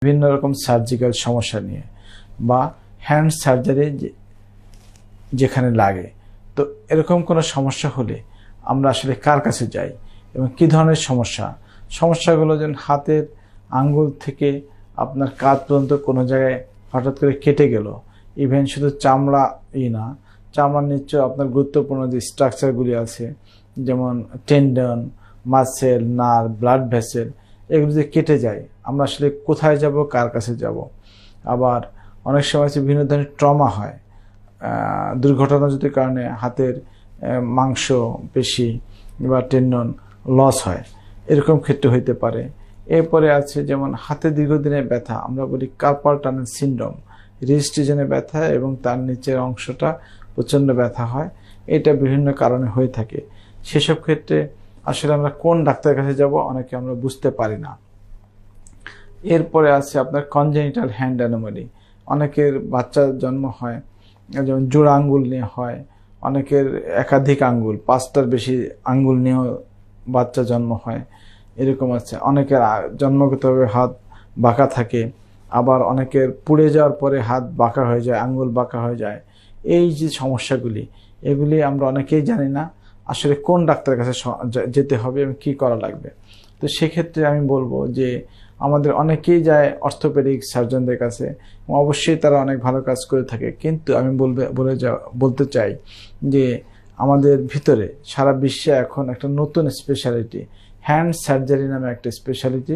বিভিন্ন রকম সার্জিক্যাল সমস্যা নিয়ে বা হ্যান্ড সার্জারি যেখানে লাগে। তো এরকম কোনো সমস্যা হলে আমরা আসলে কার কাছে যাই এবং কি ধরনের সমস্যাগুলো যেন হাতের আঙ্গুল থেকে আপনার কাঁধ পর্যন্ত কোনো জায়গায় হঠাৎ করে কেটে গেল, ইভেন শুধু চামড়া না, চামড়ার নিচে আপনার গুরুত্বপূর্ণ যে স্ট্রাকচারগুলি আছে যেমন tendon, muscle, nerve, blood vessel, এগুলো যে কেটে যায় আমরা আসলে কোথায় যাব, কার কাছে যাব। আবার অনেক সময় বিভিন্ন ধরনের ট্রমা হয়, দুর্ঘটনাজনিত কারণে হাতের মাংস পেশি বা টেন্ডন লস হয়, এরকম ক্ষেত্রে হইতে পারে। এরপরে আছে যেমন হাতে দীর্ঘদিনের ব্যথা, আমরা বলি কার্পাল টানেল সিনড্রোম, রিস্ট রিজনে ব্যথা এবং তার নিচের অংশটা প্রচণ্ড ব্যথা হয়, এটা বিভিন্ন কারণে হয়ে থাকে। সেসব ক্ষেত্রে আসলে আমরা কোন ডাক্তারের কাছে যাব অনেকে আমরা বুঝতে পারি না। এরপরে আছে আপনার কনজেনিটাল হ্যান্ড অ্যানোমালি, অনেকের বাচ্চা জন্ম হয় যেমন জোড়া আঙ্গুল নিয়ে হয়, অনেকের একাধিক আঙ্গুল, 5টার বেশি আঙ্গুল নিয়েও বাচ্চা জন্ম হয়, এরকম আছে। অনেকের জন্মগতভাবে হাত বাঁকা থাকে, আবার অনেকের পুড়ে যাওয়ার পরে হাত বাঁকা হয়ে যায়, আঙ্গুল বাঁকা হয়ে যায়। এই যে সমস্যাগুলি, এগুলি আমরা অনেকেই জানি না আসলে কোন ডাক্তারের কাছে যেতে হবে এবং কী করা লাগবে। তো সেক্ষেত্রে আমি বলবো যে আমাদের অনেকেই যায় অর্থোপেডিক সার্জনদের কাছে, অবশ্যই তারা অনেক ভালো কাজ করে থাকে, কিন্তু আমি বলতে চাই যে আমাদের ভিতরে সারা বিশ্বে এখন একটা নতুন স্পেশালিটি হ্যান্ড সার্জারি নামে একটা স্পেশালিটি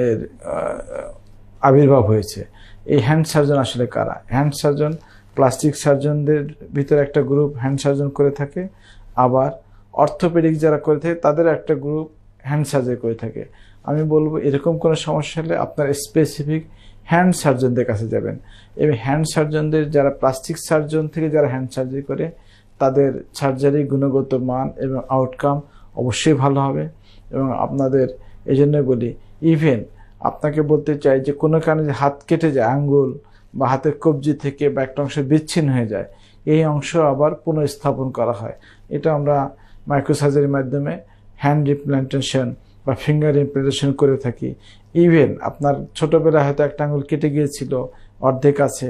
এর আবির্ভাব হয়েছে। এই হ্যান্ড সার্জন আসলে কারা? হ্যান্ড সার্জন প্লাস্টিক সার্জনদের ভিতরে একটা গ্রুপ হ্যান্ড সার্জন করে থাকে, আবার অর্থোপেডিক যারা করে থাকে তাদের একটা গ্রুপ হ্যান্ড সার্জারি করে থাকে। আমি বলবো এরকম কোনো সমস্যা হলে আপনার স্পেসিফিক হ্যান্ড সার্জনদের কাছে যাবেন, এবং হ্যান্ড সার্জনদের যারা প্লাস্টিক সার্জন থেকে যারা হ্যান্ড সার্জারি করে তাদের সার্জারি গুণগত মান এবং আউটকাম অবশ্যই ভালো হবে। এবং আপনাদের এই জন্য বলি, ইভেন আপনাকে বলতে চাই যে কোনো কারণে যে হাত কেটে যায়, আঙ্গুল বা হাতের কবজি থেকে বা একটা অংশ বিচ্ছিন্ন হয়ে যায়, এই অংশ আবার পুনঃস্থাপন করা হয়। এটা আমরা মাইক্রোসার্জারির মাধ্যমে হ্যান্ড রিপ্ল্যান্টেশন বা ফিঙ্গার ইমপ্লান্টেশন করে থাকি। ইভেন আপনার ছোটোবেলায় হয়তো একটা আঙুল কেটে গিয়েছিল, অর্ধেক আছে,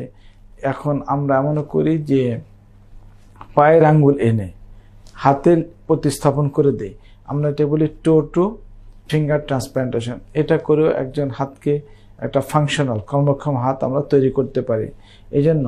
এখন আমরা এমনও করি যে পায়ের আঙ্গুল এনে হাতে প্রতিস্থাপন করে দেই, আমরা এটা বলি টো টু ফিঙ্গার ট্রান্সপ্লান্টেশন। এটা করেও একজন হাতকে একটা ফাংশনাল কর্মক্ষম হাত আমরা তৈরি করতে পারি। এই জন্য